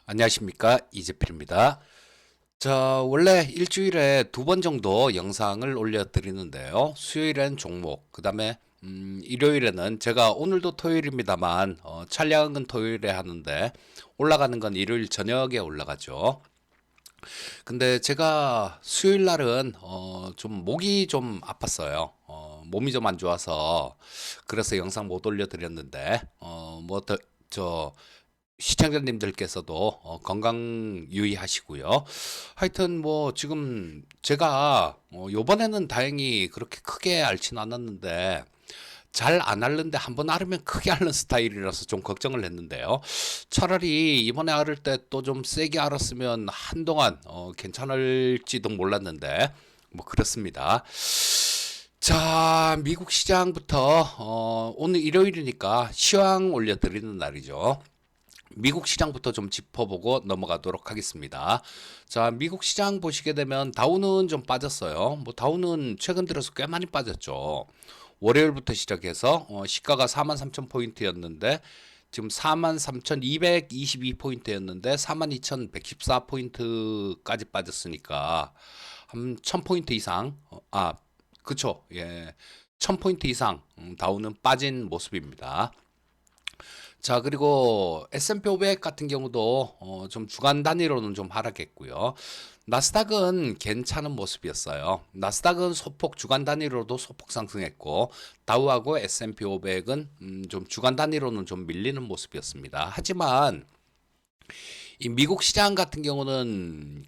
안녕하십니까, 이재필입니다. 자, 원래 일주일에 두 번 정도 영상을 올려드리는데요. 수요일엔 종목, 그 다음에 일요일에는 제가 오늘도 토요일입니다만 촬영은 토요일에 하는데 올라가는 건 일요일 저녁에 올라가죠. 근데 제가 수요일 날은 좀 목이 좀 아팠어요. 몸이 좀 안 좋아서 그래서 영상 못 올려드렸는데 저 시청자님들께서도 건강 유의하시고요. 하여튼 뭐 지금 제가 요번에는 다행히 그렇게 크게 앓지는 않았는데 잘 안 앓는데 한번 앓으면 크게 앓는 스타일이라서 좀 걱정을 했는데요. 차라리 이번에 앓을 때 또 좀 세게 앓았으면 한동안 괜찮을지도 몰랐는데 뭐 그렇습니다. 자, 미국 시장부터 오늘 일요일이니까 시황 올려드리는 날이죠. 미국 시장부터 좀 짚어보고 넘어가도록 하겠습니다. 자, 미국 시장 보시게 되면 다우는 좀 빠졌어요. 뭐 다우는 최근 들어서 꽤 많이 빠졌죠. 월요일부터 시작해서 시가가 43,000포인트였는데 지금 43,222포인트였는데 42,114포인트까지 빠졌으니까 한 1000포인트 이상 그쵸. 예. 1000포인트 이상 다우는 빠진 모습입니다. 자, 그리고 S&P 500 같은 경우도 좀 주간 단위로는 좀 하락했고요. 나스닥은 괜찮은 모습이었어요. 나스닥은 소폭 주간 단위로도 소폭 상승했고 다우하고 S&P 500은 좀 주간 단위로는 좀 밀리는 모습이었습니다. 하지만 이 미국 시장 같은 경우는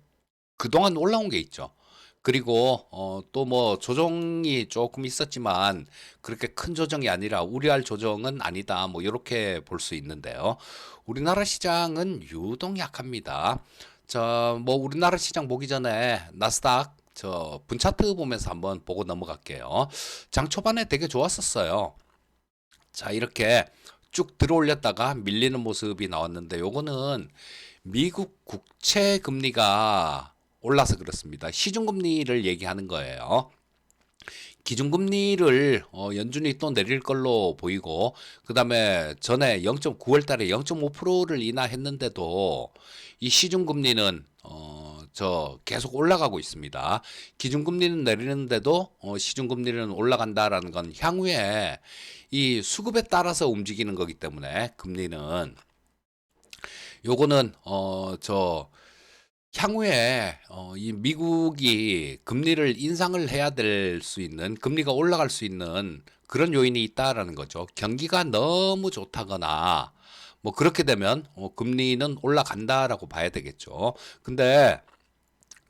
그동안 올라온 게 있죠. 그리고 또 뭐 조정이 조금 있었지만 그렇게 큰 조정이 아니라 우려할 조정은 아니다. 뭐 이렇게 볼 수 있는데요. 우리나라 시장은 유독 약합니다. 자, 뭐 우리나라 시장 보기 전에 나스닥 저 분차트 보면서 한번 보고 넘어갈게요. 장 초반에 되게 좋았었어요. 자, 이렇게 쭉 들어올렸다가 밀리는 모습이 나왔는데 요거는 미국 국채 금리가 올라서 그렇습니다. 시중금리를 얘기하는 거예요. 기준금리를 연준이 또 내릴 걸로 보이고 그다음에 전에 0.9월 달에 0.5%를 인하했는데도 이 시중금리는 저 계속 올라가고 있습니다. 기준금리는 내리는데도 시중금리는 올라간다라는 건 향후에 이 수급에 따라서 움직이는 거기 때문에 금리는 요거는 저 향후에 이 미국이 금리를 인상을 해야 될 수 있는 금리가 올라갈 수 있는 그런 요인이 있다라는 거죠. 경기가 너무 좋다거나 뭐 그렇게 되면 금리는 올라간다라고 봐야 되겠죠. 근데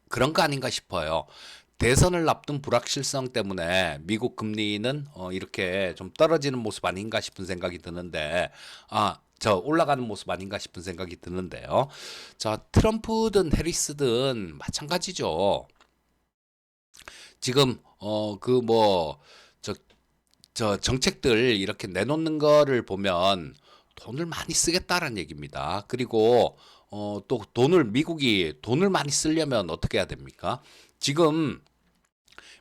그런 거 아닌가 싶어요. 대선을 앞둔 불확실성 때문에 미국 금리는 이렇게 좀 떨어지는 모습 아닌가 싶은 생각이 드는데, 저 올라가는 모습 아닌가 싶은 생각이 드는데요. 자, 트럼프든 해리스든 마찬가지죠. 지금 그 뭐 저 정책들 이렇게 내놓는 거를 보면 돈을 많이 쓰겠다라는 얘기입니다. 그리고 또 미국이 돈을 많이 쓰려면 어떻게 해야 됩니까? 지금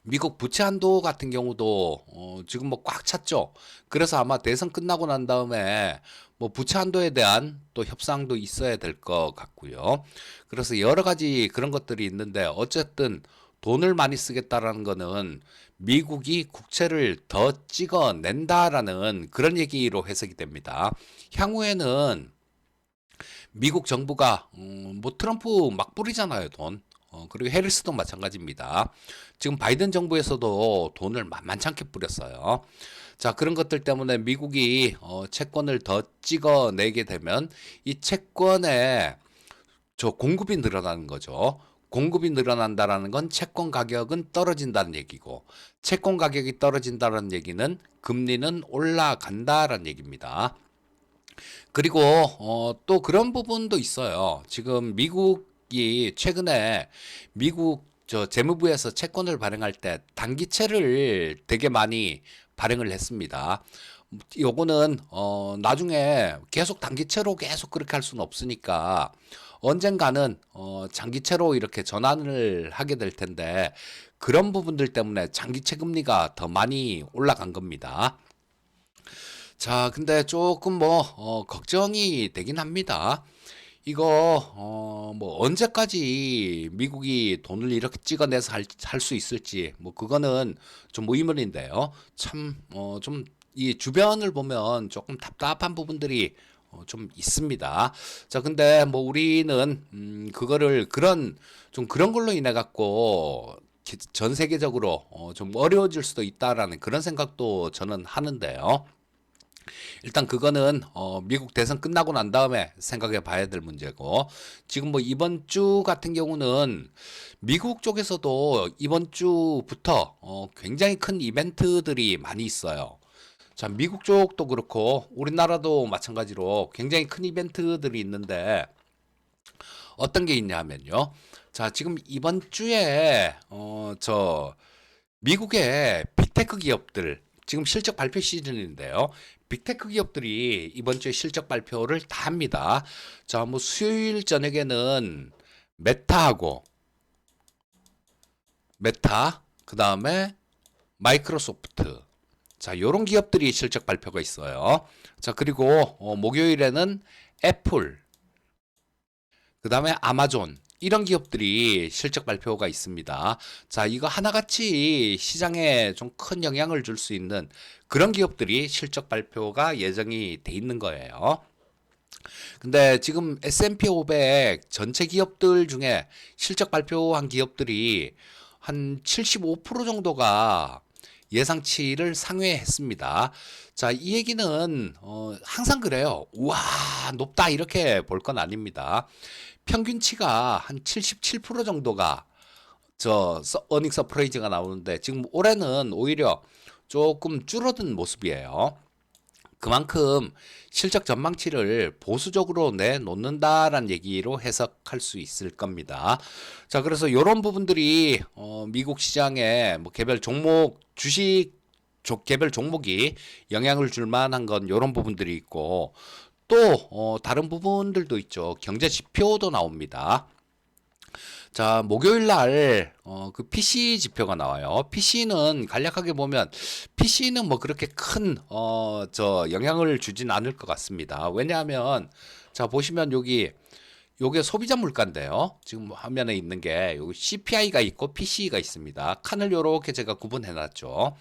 미국 부채 한도 같은 경우도 지금 뭐 꽉 찼죠. 그래서 아마 대선 끝나고 난 다음에 뭐 부채 한도에 대한 또 협상도 있어야 될 것 같고요. 그래서 여러 가지 그런 것들이 있는데 어쨌든 돈을 많이 쓰겠다라는 거는 미국이 국채를 더 찍어낸다라는 그런 얘기로 해석이 됩니다. 향후에는 미국 정부가 뭐 트럼프 막 뿌리잖아요, 돈. 그리고 해리스도 마찬가지입니다. 지금 바이든 정부에서도 돈을 만만찮게 뿌렸어요. 자, 그런 것들 때문에 미국이 채권을 더 찍어내게 되면 이 채권에 저 공급이 늘어나는 거죠. 공급이 늘어난다라는 건 채권 가격은 떨어진다는 얘기고, 채권 가격이 떨어진다는 얘기는 금리는 올라간다라는 얘기입니다. 그리고 또 그런 부분도 있어요. 지금 미국이 최근에 미국 저 재무부에서 채권을 발행할 때 단기채를 되게 많이 발행을 했습니다. 요거는 나중에 계속 단기채로 계속 그렇게 할 수는 없으니까 언젠가는 장기채로 이렇게 전환을 하게 될 텐데 그런 부분들 때문에 장기채 금리가 더 많이 올라간 겁니다. 자, 근데 조금 뭐 걱정이 되긴 합니다. 이거 뭐 언제까지 미국이 돈을 이렇게 찍어내서 할 수 있을지 뭐 그거는 좀 의문인데요. 참 좀 이 주변을 보면 조금 답답한 부분들이 좀 있습니다. 자, 근데 뭐 우리는 그거를 그런 걸로 인해 갖고 전 세계적으로 좀 어려워질 수도 있다라는 그런 생각도 저는 하는데요. 일단 그거는 미국 대선 끝나고 난 다음에 생각해 봐야 될 문제고, 지금 뭐 이번 주 같은 경우는 미국 쪽에서도 이번 주부터 굉장히 큰 이벤트들이 많이 있어요. 자, 미국 쪽도 그렇고 우리나라도 마찬가지로 굉장히 큰 이벤트들이 있는데, 어떤 게 있냐면요. 자, 지금 이번 주에 미국의 빅테크 기업들 지금 실적 발표 시즌인데요. 빅테크 기업들이 이번 주에 실적 발표를 다 합니다. 자, 뭐 수요일 저녁에는 메타하고 메타, 그다음에 마이크로소프트. 자, 요런 기업들이 실적 발표가 있어요. 자, 그리고 목요일에는 애플, 그다음에 아마존, 이런 기업들이 실적 발표가 있습니다. 자, 이거 하나같이 시장에 좀 큰 영향을 줄 수 있는 그런 기업들이 실적 발표가 예정이 돼 있는 거예요. 근데 지금 S&P 500 전체 기업들 중에 실적 발표한 기업들이 한 75% 정도가 예상치를 상회했습니다. 자, 이 얘기는 항상 그래요. 우와, 높다 이렇게 볼 건 아닙니다. 평균치가 한 77% 정도가 어닝 서프라이즈가 나오는데, 지금 올해는 오히려 조금 줄어든 모습이에요. 그만큼 실적 전망치를 보수적으로 내놓는다라는 얘기로 해석할 수 있을 겁니다. 자, 그래서 이런 부분들이 미국 시장에 뭐 개별 종목 주식 개별 종목이 영향을 줄 만한 건 이런 부분들이 있고, 또 다른 부분들도 있죠. 경제 지표도 나옵니다. 자, 목요일 날, 그 PC 지표가 나와요. PC는 간략하게 보면, PC는 뭐 그렇게 큰, 영향을 주진 않을 것 같습니다. 왜냐하면, 자, 보시면 요게 소비자 물가인데요. 지금 화면에 있는 게, 여기 CPI가 있고 PC가 있습니다. 칸을 요렇게 제가 구분해 놨죠.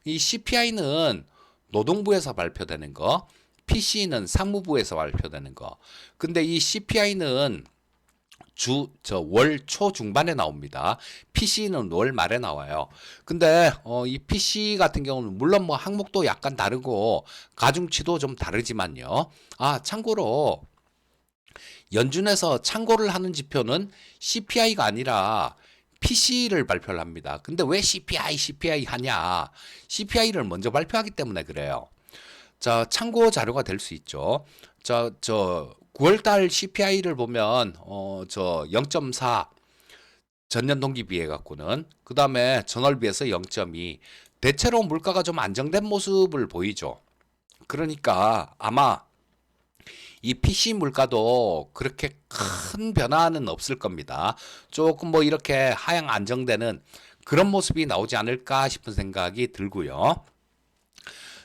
이 CPI는 노동부에서 발표되는 거, PC는 상무부에서 발표되는 거. 근데 이 CPI는 월 초중반에 나옵니다. PC는 월 말에 나와요. 근데 이 PC 같은 경우는 물론 뭐 항목도 약간 다르고 가중치도 좀 다르지만요. 아, 참고로 연준에서 참고를 하는 지표는 CPI가 아니라 PC를 발표를 합니다. 근데 왜 CPI 하냐? CPI를 먼저 발표하기 때문에 그래요. 자, 참고 자료가 될 수 있죠. 자, 9월달 CPI를 보면, 0.4 전년 동기 비해 갖고는, 그 다음에 전월 비해서 0.2. 대체로 물가가 좀 안정된 모습을 보이죠. 그러니까 아마 이 PC 물가도 그렇게 큰 변화는 없을 겁니다. 조금 뭐 이렇게 하향 안정되는 그런 모습이 나오지 않을까 싶은 생각이 들고요.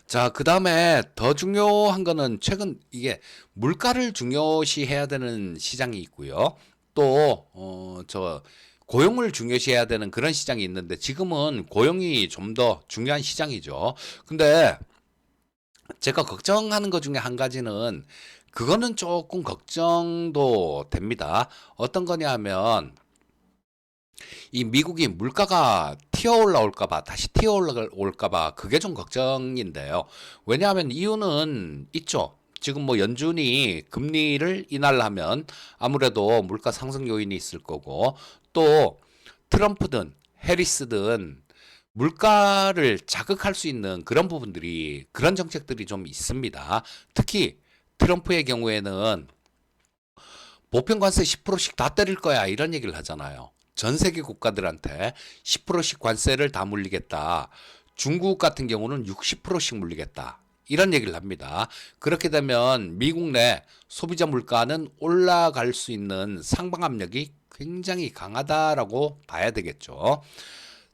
자, 그 다음에 더 중요한 거는 최근 이게 물가를 중요시해야 되는 시장이 있고요. 또, 고용을 중요시해야 되는 그런 시장이 있는데, 지금은 고용이 좀 더 중요한 시장이죠. 근데 제가 걱정하는 것 중에 한 가지는, 그거는 조금 걱정도 됩니다. 어떤 거냐 하면, 이 미국이 물가가 튀어 올라올까봐, 다시 튀어 올라올까봐, 그게 좀 걱정인데요. 왜냐하면 이유는 있죠. 지금 뭐 연준이 금리를 인하하면 아무래도 물가 상승 요인이 있을 거고, 또 트럼프든 해리스든 물가를 자극할 수 있는 그런 부분들이, 그런 정책들이 좀 있습니다. 특히 트럼프의 경우에는 보편 관세 10%씩 다 때릴 거야, 이런 얘기를 하잖아요. 전 세계 국가들한테 10%씩 관세를 다 물리겠다. 중국 같은 경우는 60%씩 물리겠다. 이런 얘기를 합니다. 그렇게 되면 미국 내 소비자 물가는 올라갈 수 있는 상방 압력이 굉장히 강하다라고 봐야 되겠죠.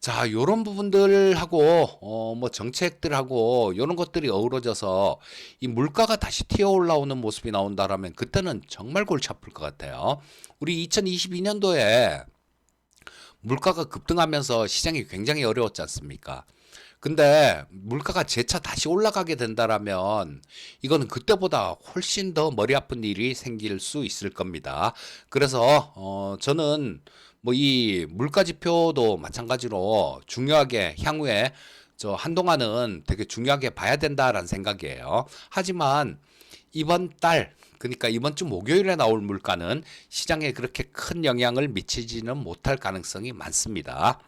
자, 요런 부분들하고 뭐 정책들하고 요런 것들이 어우러져서 이 물가가 다시 튀어 올라오는 모습이 나온다라면 그때는 정말 골치 아플 것 같아요. 우리 2022년도에 물가가 급등하면서 시장이 굉장히 어려웠지 않습니까? 근데 물가가 재차 다시 올라가게 된다라면 이거는 그때보다 훨씬 더 머리 아픈 일이 생길 수 있을 겁니다. 그래서 저는 뭐 이 물가 지표도 마찬가지로 중요하게 향후에 저 한동안은 되게 중요하게 봐야 된다라는 생각이에요. 하지만 이번 달 그러니까 이번 주 목요일에 나올 물가는 시장에 그렇게 큰 영향을 미치지는 못할 가능성이 많습니다.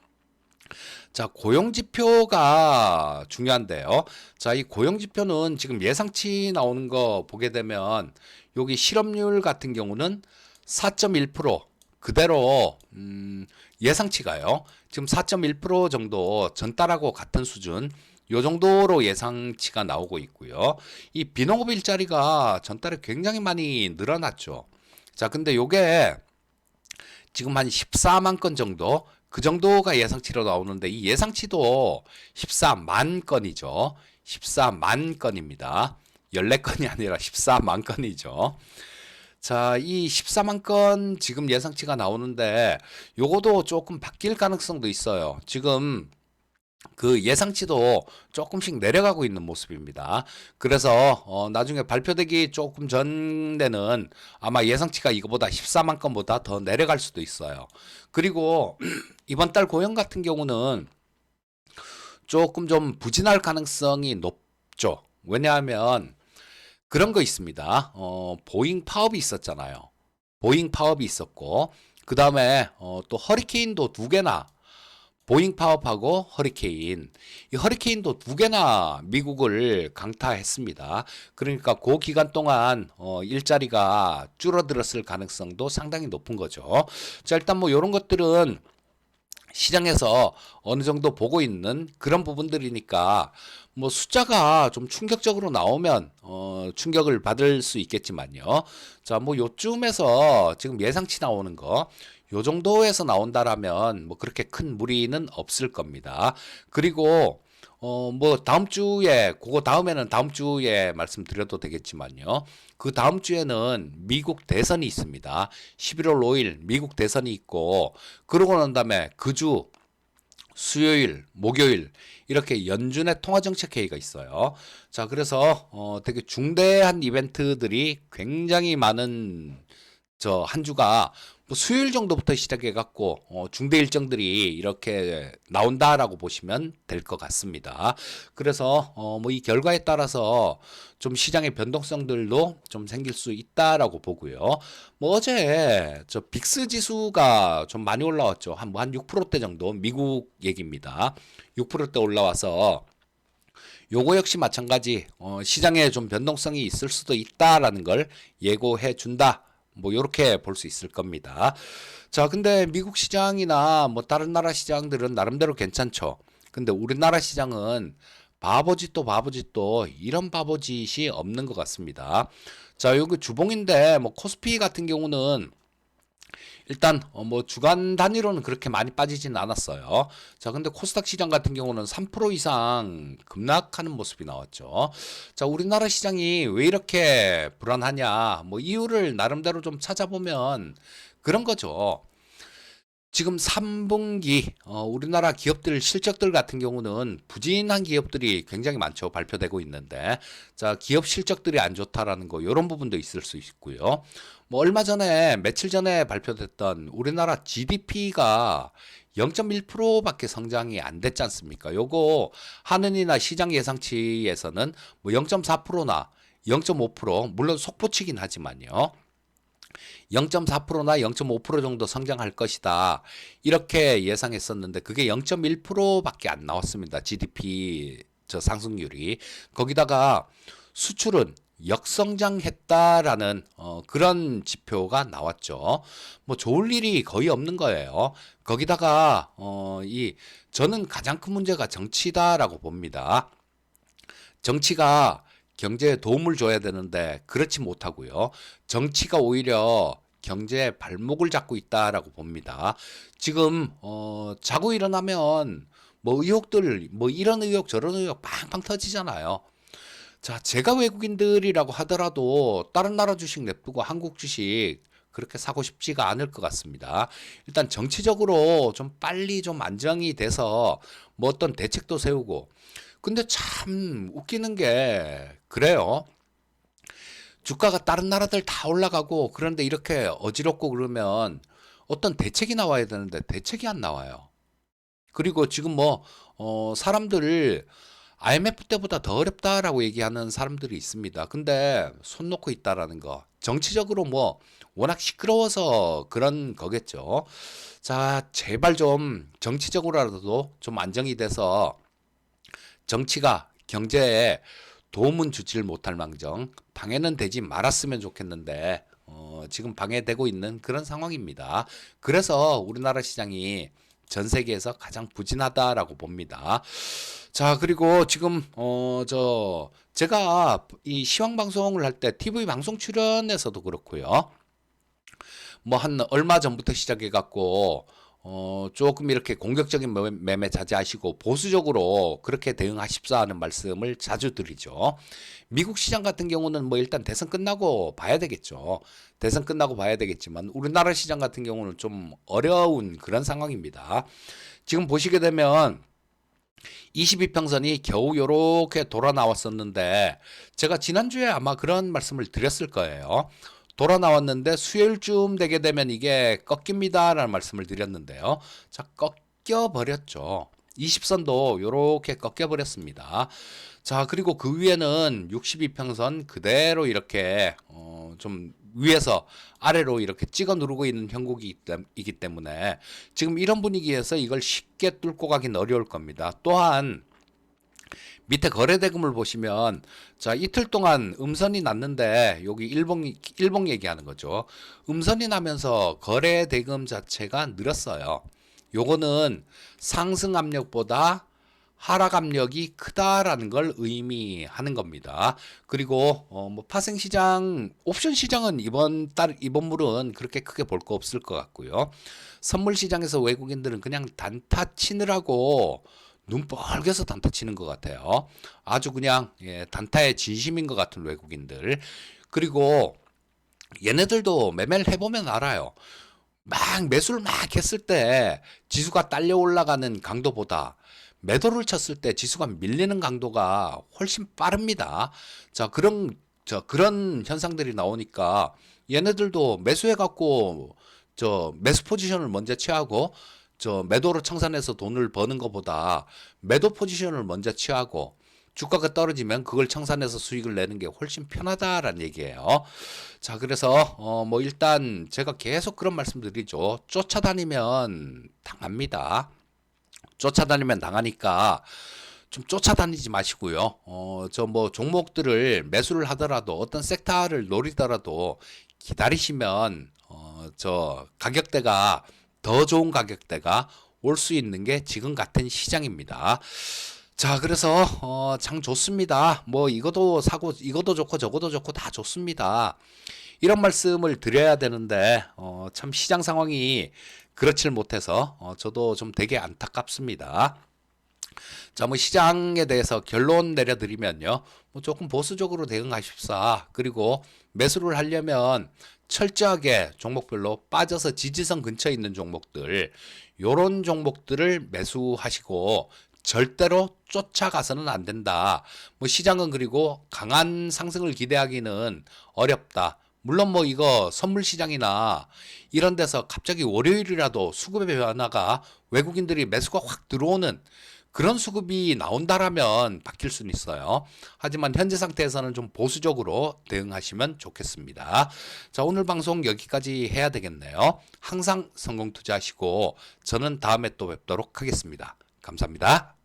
자, 고용지표가 중요한데요. 자, 이 고용지표는 지금 예상치 나오는 거 보게 되면 여기 실업률 같은 경우는 4.1% 그대로 예상치가요. 지금 4.1% 정도 전달하고 같은 수준 요 정도로 예상치가 나오고 있고요. 이 비농업 일자리가 전달에 굉장히 많이 늘어났죠. 자, 근데 요게 지금 한 14만 건 정도 그 정도가 예상치로 나오는데 이 예상치도 14만 건이죠. 14만 건입니다. 14건이 아니라 14만 건이죠. 자, 이 14만 건 지금 예상치가 나오는데 요거도 조금 바뀔 가능성도 있어요. 지금 그 예상치도 조금씩 내려가고 있는 모습입니다. 그래서 나중에 발표되기 조금 전에는 아마 예상치가 이거보다 14만 건보다 더 내려갈 수도 있어요. 그리고 이번 달 고용 같은 경우는 조금 좀 부진할 가능성이 높죠. 왜냐하면 그런 거 있습니다. 보잉 파업이 있었잖아요. 보잉 파업이 있었고 그 다음에 또 허리케인도 두 개나 보잉 파업하고 허리케인. 이 허리케인도 두 개나 미국을 강타했습니다. 그러니까 그 기간 동안 일자리가 줄어들었을 가능성도 상당히 높은 거죠. 자, 일단 뭐 이런 것들은 시장에서 어느 정도 보고 있는 그런 부분들이니까 뭐 숫자가 좀 충격적으로 나오면 충격을 받을 수 있겠지만요. 자, 뭐 요쯤에서 지금 예상치 나오는 거 요 정도에서 나온다라면 뭐 그렇게 큰 무리는 없을 겁니다. 그리고 뭐 다음 주에 그거 다음에는 다음 주에 말씀드려도 되겠지만요. 그 다음 주에는 미국 대선이 있습니다. 11월 5일 미국 대선이 있고 그러고 난 다음에 그 주 수요일, 목요일 이렇게 연준의 통화정책회의가 있어요. 자, 그래서 되게 중대한 이벤트들이 굉장히 많은 저 한 주가 뭐 수요일 정도부터 시작해 갖고 중대 일정들이 이렇게 나온다라고 보시면 될 것 같습니다. 그래서 뭐 이 결과에 따라서 좀 시장의 변동성들도 좀 생길 수 있다라고 보고요. 뭐 어제 저 빅스 지수가 좀 많이 올라왔죠. 한 6%대 정도 미국 얘기입니다. 6%대 올라와서 요거 역시 마찬가지 시장에 좀 변동성이 있을 수도 있다라는 걸 예고해 준다. 뭐 요렇게 볼 수 있을 겁니다. 자, 근데 미국 시장이나 뭐 다른 나라 시장들은 나름대로 괜찮죠. 근데 우리나라 시장은 바보짓도 바보짓도 이런 바보짓이 없는 것 같습니다. 자, 여기 주봉인데 뭐 코스피 같은 경우는 일단 뭐 주간 단위로는 그렇게 많이 빠지지는 않았어요. 자, 근데 코스닥 시장 같은 경우는 3% 이상 급락하는 모습이 나왔죠. 자, 우리나라 시장이 왜 이렇게 불안하냐? 뭐 이유를 나름대로 좀 찾아보면 그런 거죠. 지금 3분기 우리나라 기업들 실적들 같은 경우는 부진한 기업들이 굉장히 많죠. 발표되고 있는데 자, 기업 실적들이 안 좋다라는 거 이런 부분도 있을 수 있고요. 뭐 얼마 전에 며칠 전에 발표됐던 우리나라 GDP가 0.1%밖에 성장이 안 됐지 않습니까? 요거 하느니나 시장 예상치에서는 뭐 0.4%나 0.5% 물론 속보치긴 하지만요. 0.4%나 0.5% 정도 성장할 것이다. 이렇게 예상했었는데 그게 0.1%밖에 안 나왔습니다. GDP 저 상승률이. 거기다가 수출은 역성장했다라는 그런 지표가 나왔죠. 뭐 좋을 일이 거의 없는 거예요. 거기다가 이 저는 가장 큰 문제가 정치다라고 봅니다. 정치가 경제에 도움을 줘야 되는데 그렇지 못하고요. 정치가 오히려 경제의 발목을 잡고 있다라고 봅니다. 지금 자고 일어나면 뭐 의혹들 뭐 이런 의혹 저런 의혹 팡팡 터지잖아요. 자, 제가 외국인들이라고 하더라도 다른 나라 주식 냅두고 한국 주식 그렇게 사고 싶지가 않을 것 같습니다. 일단 정치적으로 좀 빨리 좀 안정이 돼서 뭐 어떤 대책도 세우고. 근데 참 웃기는 게 그래요. 주가가 다른 나라들 다 올라가고 그런데 이렇게 어지럽고 그러면 어떤 대책이 나와야 되는데 대책이 안 나와요. 그리고 지금 뭐 사람들 IMF 때보다 더 어렵다라고 얘기하는 사람들이 있습니다. 근데 손 놓고 있다라는 거. 정치적으로 뭐 워낙 시끄러워서 그런 거겠죠. 자, 제발 좀 정치적으로라도 좀 안정이 돼서 정치가 경제에 도움은 주지를 못할 망정 방해는 되지 말았으면 좋겠는데 지금 방해되고 있는 그런 상황입니다. 그래서 우리나라 시장이 전 세계에서 가장 부진하다라고 봅니다. 자, 그리고 지금 제가 이 시황 방송을 할 때 TV 방송 출연에서도 그렇고요. 뭐 한 얼마 전부터 시작해 갖고 조금 이렇게 공격적인 매매 자제하시고 보수적으로 그렇게 대응하십사 하는 말씀을 자주 드리죠. 미국 시장 같은 경우는 뭐 일단 대선 끝나고 봐야 되겠죠. 대선 끝나고 봐야 되겠지만 우리나라 시장 같은 경우는 좀 어려운 그런 상황입니다. 지금 보시게 되면 22평선이 겨우 요렇게 돌아 나왔었는데 제가 지난주에 아마 그런 말씀을 드렸을 거예요. 돌아 나왔는데 수요일쯤 되게 되면 이게 꺾입니다라는 말씀을 드렸는데요. 자, 꺾여 버렸죠. 20선도 요렇게 꺾여 버렸습니다. 자, 그리고 그 위에는 62평선 그대로 이렇게 좀 위에서 아래로 이렇게 찍어 누르고 있는 형국이기 때문에 지금 이런 분위기에서 이걸 쉽게 뚫고 가긴 어려울 겁니다. 또한 밑에 거래대금을 보시면 자, 이틀 동안 음선이 났는데 여기 일봉 얘기하는 거죠. 음선이 나면서 거래대금 자체가 늘었어요. 요거는 상승 압력보다 하락 압력이 크다라는 걸 의미하는 겁니다. 그리고 뭐 파생 시장, 옵션 시장은 이번 물은 그렇게 크게 볼 거 없을 것 같고요. 선물 시장에서 외국인들은 그냥 단타 치느라고 눈 뻘개서 단타 치는 것 같아요. 아주 그냥 단타의 진심인 것 같은 외국인들. 그리고 얘네들도 매매를 해보면 알아요. 막 매수를 막 했을 때 지수가 딸려 올라가는 강도보다 매도를 쳤을 때 지수가 밀리는 강도가 훨씬 빠릅니다. 자, 그런 현상들이 나오니까 얘네들도 매수해 갖고 매수 포지션을 먼저 취하고 매도로 청산해서 돈을 버는 것보다 매도 포지션을 먼저 취하고 주가가 떨어지면 그걸 청산해서 수익을 내는 게 훨씬 편하다라는 얘기예요. 자, 그래서 뭐 일단 제가 계속 그런 말씀드리죠. 쫓아다니면 당합니다. 쫓아다니면 당하니까 좀 쫓아다니지 마시고요. 저 뭐 종목들을 매수를 하더라도 어떤 섹터를 노리더라도 기다리시면 저 가격대가 더 좋은 가격대가 올 수 있는 게 지금 같은 시장입니다. 자, 그래서 장 좋습니다. 뭐 이것도 사고 이것도 좋고 저것도 좋고 다 좋습니다. 이런 말씀을 드려야 되는데 참 시장 상황이 그렇질 못해서 저도 좀 되게 안타깝습니다. 자, 뭐 시장에 대해서 결론 내려드리면요. 뭐 조금 보수적으로 대응하십사. 그리고 매수를 하려면 철저하게 종목별로 빠져서 지지선 근처에 있는 종목들, 요런 종목들을 매수하시고 절대로 쫓아가서는 안 된다. 뭐 시장은 그리고 강한 상승을 기대하기는 어렵다. 물론 뭐 이거 선물 시장이나 이런 데서 갑자기 월요일이라도 수급의 변화가 외국인들이 매수가 확 들어오는 그런 수급이 나온다라면 바뀔 수는 있어요. 하지만 현재 상태에서는 좀 보수적으로 대응하시면 좋겠습니다. 자, 오늘 방송 여기까지 해야 되겠네요. 항상 성공 투자하시고 저는 다음에 또 뵙도록 하겠습니다. 감사합니다.